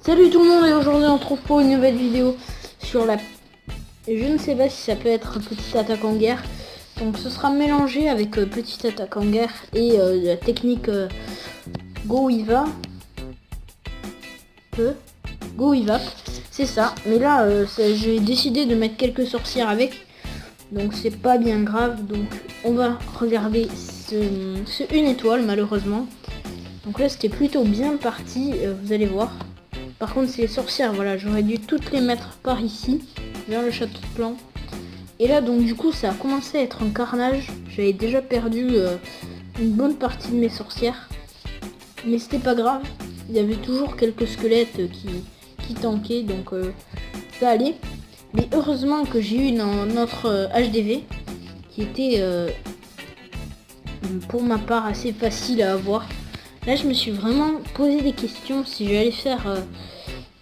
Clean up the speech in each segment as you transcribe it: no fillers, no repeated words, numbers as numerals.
Salut tout le monde et aujourd'hui on se retrouve pour une nouvelle vidéo sur la... Je ne sais pas si ça peut être petite attaque en guerre. Donc ce sera mélangé avec petite attaque en guerre et la technique Go Iva. Go Iva, c'est ça. Mais là j'ai décidé de mettre quelques sorcières avec. Donc c'est pas bien grave. Donc on va regarder ce une étoile malheureusement. Donc là c'était plutôt bien parti, vous allez voir. Par contre c'est les sorcières, voilà, j'aurais dû toutes les mettre par ici, vers le château de plan. Et là donc du coup ça a commencé à être un carnage. J'avais déjà perdu une bonne partie de mes sorcières. Mais c'était pas grave, il y avait toujours quelques squelettes qui tankaient, donc ça allait. Mais heureusement que j'ai eu notre HDV, qui était pour ma part assez facile à avoir. Là, je me suis vraiment posé des questions si j'allais faire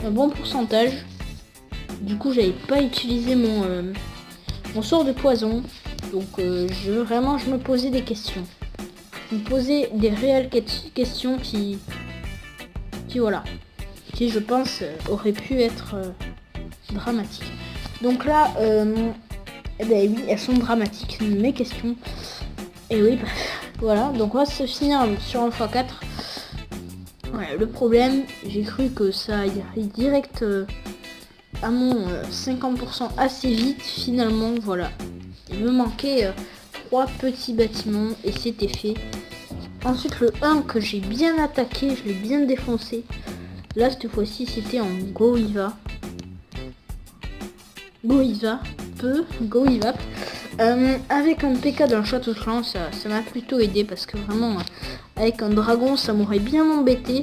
un bon pourcentage. Du coup, j'avais pas utilisé mon sort de poison. Donc, je me posais des questions. Je me posais des réelles questions qui voilà, qui je pense auraient pu être dramatiques. Donc là, eh ben oui, elles sont dramatiques, mes questions. Et oui, bah, voilà, donc on va se finir sur un x4. Ouais, le problème, j'ai cru que ça irait direct à mon 50% assez vite. Finalement, voilà. Il me manquait 3 petits bâtiments et c'était fait. Ensuite, le 1 que j'ai bien attaqué, je l'ai bien défoncé. Là, cette fois-ci, c'était en Go Iva. Go Iva. Avec un PK d'un château de clan, ça m'a plutôt aidé parce que vraiment avec un dragon ça m'aurait bien embêté.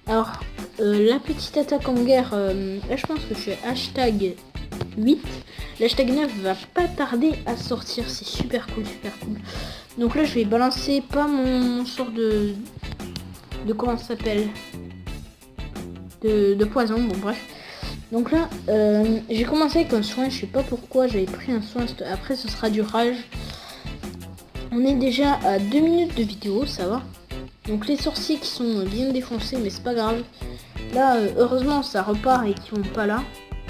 Alors la petite attaque en guerre, là je pense que je suis hashtag 8. L'hashtag 9 va pas tarder à sortir, c'est super cool. Donc là je vais balancer pas mon sort de comment ça s'appelle, de poison, bon bref. Donc là, j'ai commencé avec un soin, je sais pas pourquoi j'avais pris un soin, après ce sera du rage. On est déjà à 2 minutes de vidéo, ça va. Donc les sorciers qui sont bien défoncés, mais c'est pas grave. Là, heureusement, ça repart et qu'ils vont pas là.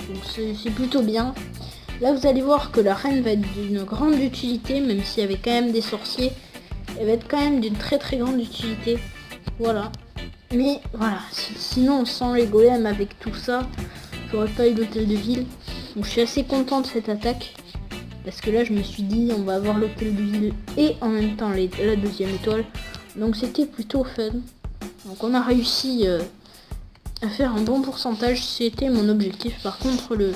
Donc c'est plutôt bien. Là, vous allez voir que la reine va être d'une grande utilité, même s'il y avait quand même des sorciers. Elle va être quand même d'une très grande utilité. Voilà. Mais voilà, sinon sans les golems avec tout ça, j'aurais pas eu l'hôtel de ville. Donc je suis assez content de cette attaque. Parce que là je me suis dit on va avoir l'hôtel de ville et en même temps la deuxième étoile. Donc c'était plutôt fun. Donc on a réussi à faire un bon pourcentage. C'était mon objectif. Par contre le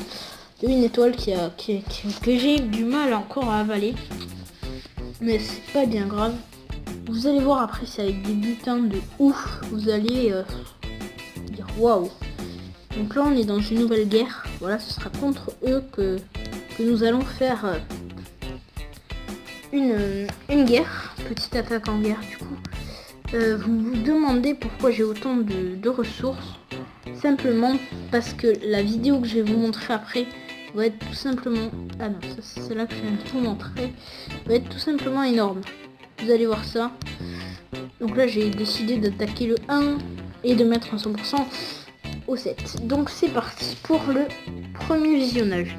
une étoile que j'ai du mal encore à avaler. Mais c'est pas bien grave. Vous allez voir après c'est avec des butins de ouf. Vous allez dire waouh. Donc là on est dans une nouvelle guerre. Voilà, ce sera contre eux que nous allons faire une guerre. Petite attaque en guerre du coup. Vous vous demandez pourquoi j'ai autant de ressources. Simplement parce que la vidéo que je vais vous montrer après va être tout simplement... Ah non, ça c'est là que je viens de vous montrer. Va être tout simplement énorme. Vous allez voir ça. Donc là j'ai décidé d'attaquer le 1 et de mettre un 100% au 7. Donc c'est parti pour le premier visionnage.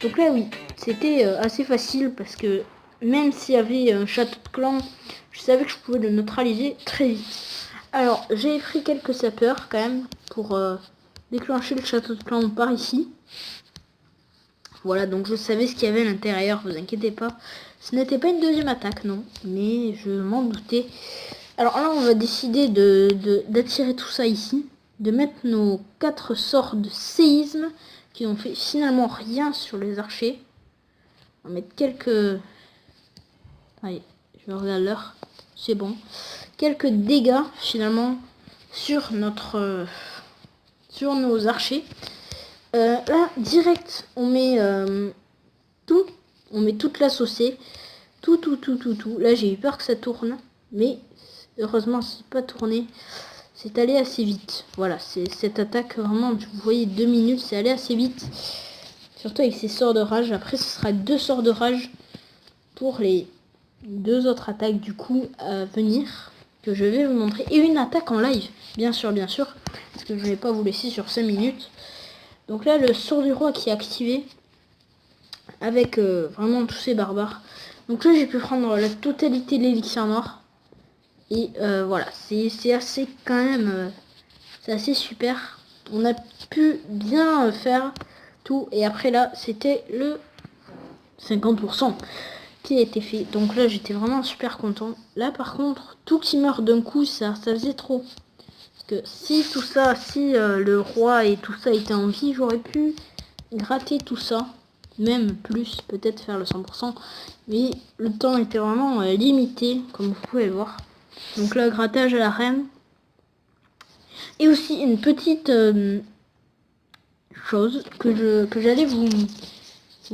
Donc là oui, c'était assez facile parce que même s'il y avait un château de clan, je savais que je pouvais le neutraliser très vite. Alors j'ai pris quelques sapeurs quand même pour déclencher le château de clan par ici. Voilà, donc je savais ce qu'il y avait à l'intérieur, vous inquiétez pas. Ce n'était pas une deuxième attaque, non, mais je m'en doutais. Alors là, on va décider d'attirer tout ça ici, de mettre nos 4 sorts de séisme qui n'ont fait finalement rien sur les archers. On va mettre quelques... Allez, je regarde l'heure, c'est bon. Quelques dégâts finalement sur nos archers. Là, direct, on met tout. On met toute la saucée. Tout. Là, j'ai eu peur que ça tourne. Mais, heureusement, c'est pas tourné. C'est allé assez vite. Voilà, c'est cette attaque, vraiment, vous voyez, 2 minutes, c'est allé assez vite. Surtout avec ces sorts de rage. Après, ce sera 2 sorts de rage pour les 2 autres attaques, du coup, à venir. que je vais vous montrer. Et une attaque en live, bien sûr, parce que je vais pas vous laisser sur 5 minutes. Donc là, le sort du roi qui est activé, avec vraiment tous ces barbares. Donc là, j'ai pu prendre la totalité de l'élixir noir. Et voilà, c'est assez quand même, c'est assez super. On a pu bien faire tout. Et après là, c'était le 50% qui a été fait. Donc là, j'étais vraiment super content. Là, par contre, tout qui meurt d'un coup, ça faisait trop. Parce que si tout ça, si le roi et tout ça était en vie, j'aurais pu gratter tout ça. Même plus, peut-être faire le 100%. Mais le temps était vraiment limité, comme vous pouvez le voir. Donc là, grattage à la reine. Et aussi une petite chose que j'allais vous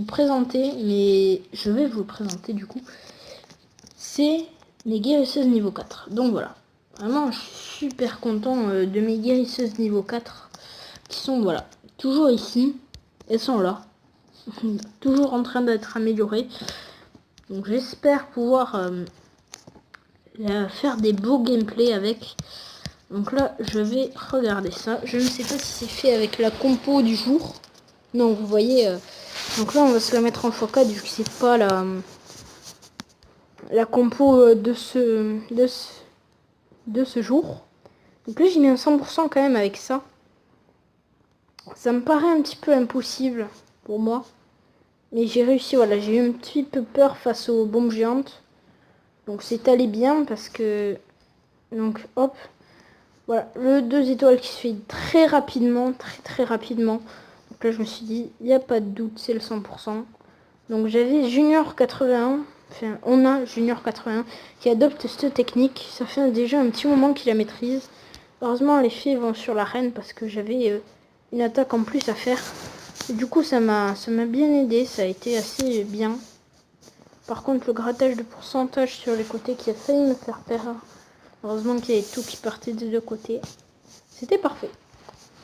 présenter, mais je vais vous le présenter du coup. C'est les guérisseuses niveau 4. Donc voilà. Vraiment, je suis super content de mes guérisseuses niveau 4. Qui sont, voilà, toujours ici. Elles sont là. Toujours en train d'être améliorées. Donc j'espère pouvoir faire des beaux gameplays avec. Donc là, je vais regarder ça. Je ne sais pas si c'est fait avec la compo du jour. Non, vous voyez. Donc là, on va se la mettre en x4 vu que c'est pas la compo de ce jour. Donc là, j'ai mis un 100% quand même avec ça. Ça me paraît un petit peu impossible pour moi. Mais j'ai réussi, voilà. J'ai eu un petit peu peur face aux bombes géantes. Donc c'est allé bien parce que... Donc hop. Voilà, le 2 étoiles qui se fait très rapidement, très rapidement. Donc là, je me suis dit, il n'y a pas de doute, c'est le 100%. Donc j'avais Junior 81, enfin on a Junior 81 qui adopte cette technique. Ça fait déjà un petit moment qu'il la maîtrise. Heureusement, les filles vont sur la reine parce que j'avais une attaque en plus à faire. Et du coup, ça m'a bien aidé, ça a été assez bien. Par contre, le grattage de pourcentage sur les côtés qui a failli me faire perdre. Heureusement qu'il y avait tout qui partait des deux côtés. C'était parfait.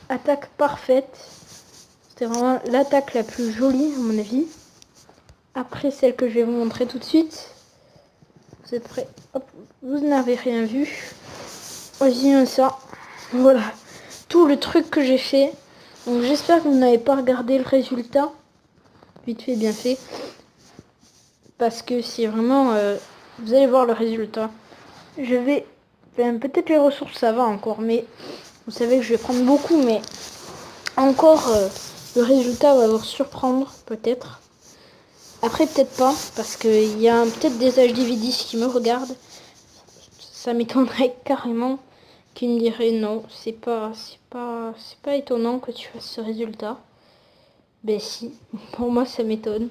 Attaque parfaite. C'était vraiment l'attaque la plus jolie à mon avis. Après celle que je vais vous montrer tout de suite. Vous êtes prêts? Hop, vous n'avez rien vu. Voici ça. Voilà. Tout le truc que j'ai fait. Donc j'espère que vous n'avez pas regardé le résultat. Vite fait, bien fait. Parce que c'est vraiment... vous allez voir le résultat. Je vais... peut-être les ressources ça va encore. Mais vous savez que je vais prendre beaucoup. Mais encore le résultat va vous surprendre. Peut-être. Après peut-être pas. Parce qu'il y a peut-être des HD10 qui me regardent. Ça m'étonnerait carrément qu'ils me diraient non. C'est pas étonnant que tu fasses ce résultat. Ben si. Pour moi ça m'étonne.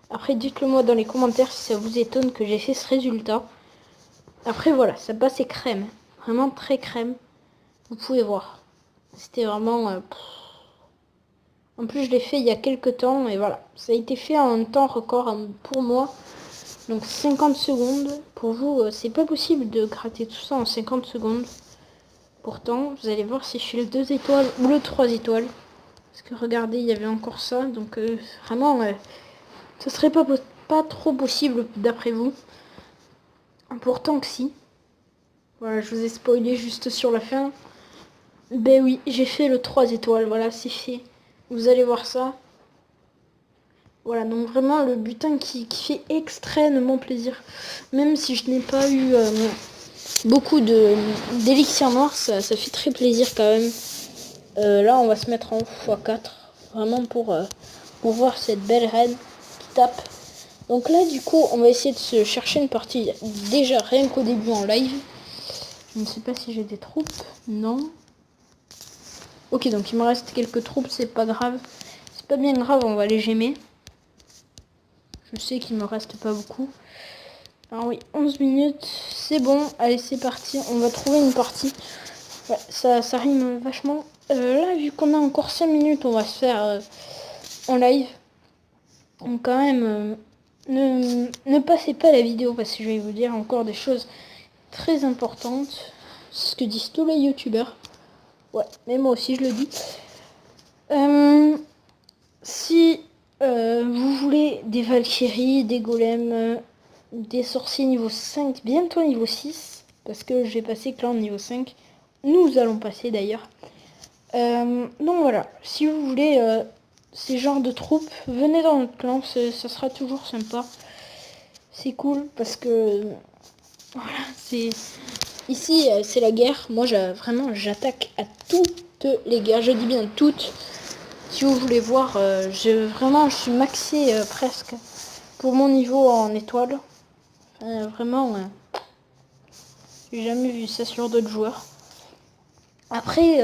Après, dites-le moi dans les commentaires si ça vous étonne que j'ai fait ce résultat. Après, voilà, ça passait crème. Vraiment très crème. Vous pouvez voir. C'était vraiment... En plus, je l'ai fait il y a quelques temps. Et voilà, ça a été fait en un temps record pour moi. Donc 50 secondes. Pour vous, c'est pas possible de gratter tout ça en 50 secondes. Pourtant, vous allez voir si je suis le 2 étoiles ou le 3 étoiles. Parce que regardez, il y avait encore ça. Donc vraiment... ce serait pas trop possible d'après vous. Pourtant que si. Voilà, je vous ai spoilé juste sur la fin. Ben oui, j'ai fait le 3 étoiles. Voilà, c'est fait. Vous allez voir ça. Voilà, donc vraiment le butin qui fait extrêmement plaisir. Même si je n'ai pas eu beaucoup d'élixir noir, ça fait très plaisir quand même. Là, on va se mettre en x4. Vraiment pour voir cette belle reine qui tape. Donc là, du coup, on va essayer de se chercher une partie. Déjà, rien qu'au début en live. Je ne sais pas si j'ai des troupes. Non. Ok, donc il me reste quelques troupes, c'est pas grave. C'est pas bien grave, on va les gémer. Je sais qu'il me reste pas beaucoup. Alors oui, 11 minutes, c'est bon. Allez, c'est parti. On va trouver une partie. Ouais, ça rime vachement. Là, vu qu'on a encore 5 minutes, on va se faire en live. Donc quand même... ne passez pas la vidéo parce que je vais vous dire encore des choses très importantes. C'est ce que disent tous les youtubeurs. Ouais, mais moi aussi je le dis. Si vous voulez des Valkyries, des golems, des sorciers niveau 5, bientôt niveau 6, parce que j'ai passé clan niveau 5. Nous allons passer d'ailleurs. Donc voilà, si vous voulez ces genres de troupes, venez dans notre clan, ça sera toujours sympa. C'est cool parce que voilà, c'est ici c'est la guerre. Moi vraiment j'attaque à toutes les guerres, je dis bien toutes. Si vous voulez voir, je suis maxé presque pour mon niveau en étoile. Vraiment, j'ai jamais vu ça sur d'autres joueurs. Après,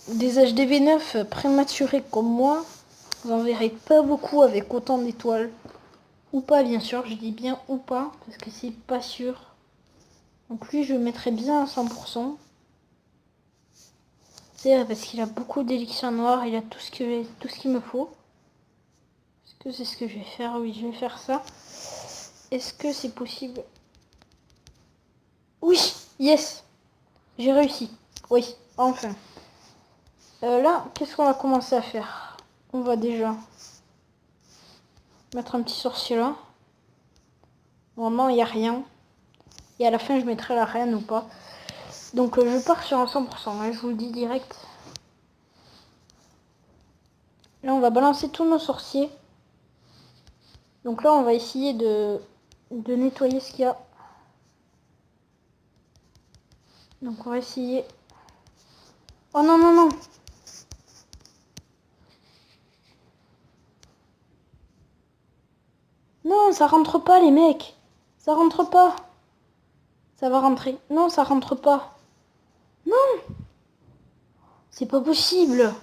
des HDV 9 prématurés comme moi, vous en verrez pas beaucoup avec autant d'étoiles. Ou pas, bien sûr, je dis bien ou pas, parce que c'est pas sûr. Donc lui, je le mettrais bien à 100%. C'est parce qu'il a beaucoup d'élixir noir, il a tout ce qu'il me faut. Est-ce que c'est ce que je vais faire? Oui, je vais faire ça. Est-ce que c'est possible? Oui, yes, j'ai réussi. Oui, enfin. Là, qu'est-ce qu'on va commencer à faire? On va déjà mettre un petit sorcier là. Normalement, il n'y a rien. Et à la fin, je mettrai la reine ou pas. Donc, je pars sur un 100%. Hein, je vous le dis direct. Là, on va balancer tous nos sorciers. Donc là, on va essayer de nettoyer ce qu'il y a. Donc, on va essayer... Oh non, non, non! Non, ça rentre pas, les mecs! Ça rentre pas! Ça va rentrer. Non, ça rentre pas. Non! C'est pas possible!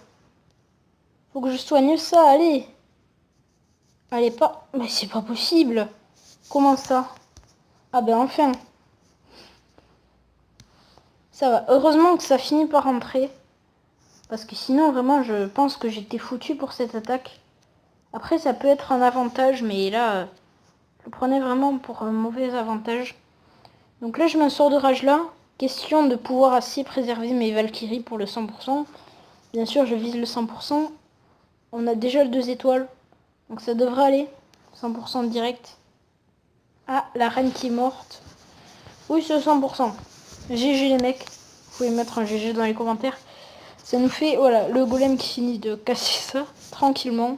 Faut que je soigne ça, allez! Allez, pas... Mais c'est pas possible! Comment ça? Ah ben enfin! Ça va. Heureusement que ça finit par rentrer. Parce que sinon, vraiment, je pense que j'étais foutu pour cette attaque. Après, ça peut être un avantage, mais là, je le prenais vraiment pour un mauvais avantage. Donc là, je mets un sort de rage là. Question de pouvoir assez préserver mes Valkyries pour le 100%. Bien sûr, je vise le 100%. On a déjà le 2 étoiles. Donc ça devrait aller. 100% direct. Ah, la reine qui est morte. Oui, c'est 100%. GG les mecs. Vous pouvez mettre un GG dans les commentaires. Ça nous fait, voilà, le golem qui finit de casser ça, tranquillement.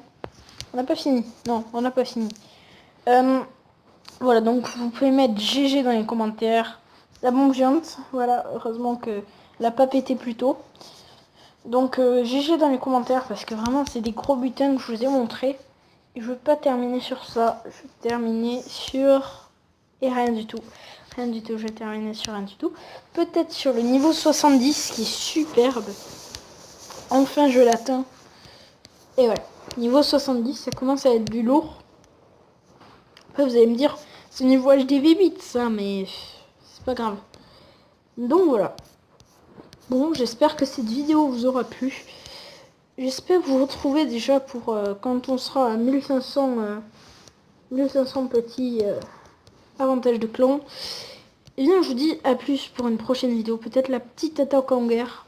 On n'a pas fini. Non, on n'a pas fini. Voilà, donc vous pouvez mettre GG dans les commentaires. La bombe géante, voilà, heureusement que la pas pété plus tôt. Donc GG dans les commentaires, parce que vraiment, c'est des gros butins que je vous ai montrés. Et je veux pas terminer sur ça. Je vais terminer sur... Et rien du tout. Rien du tout, je vais terminer sur rien du tout. Peut-être sur le niveau 70, qui est superbe. Enfin, je l'atteins. Et voilà. Niveau 70, ça commence à être du lourd. Après, vous allez me dire, c'est niveau HDV 8, ça, mais c'est pas grave. Donc, voilà. Bon, j'espère que cette vidéo vous aura plu. J'espère vous retrouver déjà pour quand on sera à 1500 petits avantages de clan. Et bien, je vous dis à plus pour une prochaine vidéo. Peut-être la petite attaque en guerre.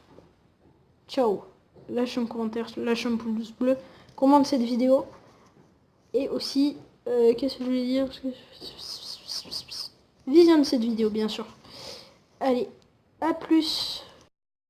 Ciao. Lâche un commentaire, lâche un pouce bleu. Commente cette vidéo. Et aussi, qu'est-ce que je voulais dire? Visionne cette vidéo, bien sûr. Allez, à plus.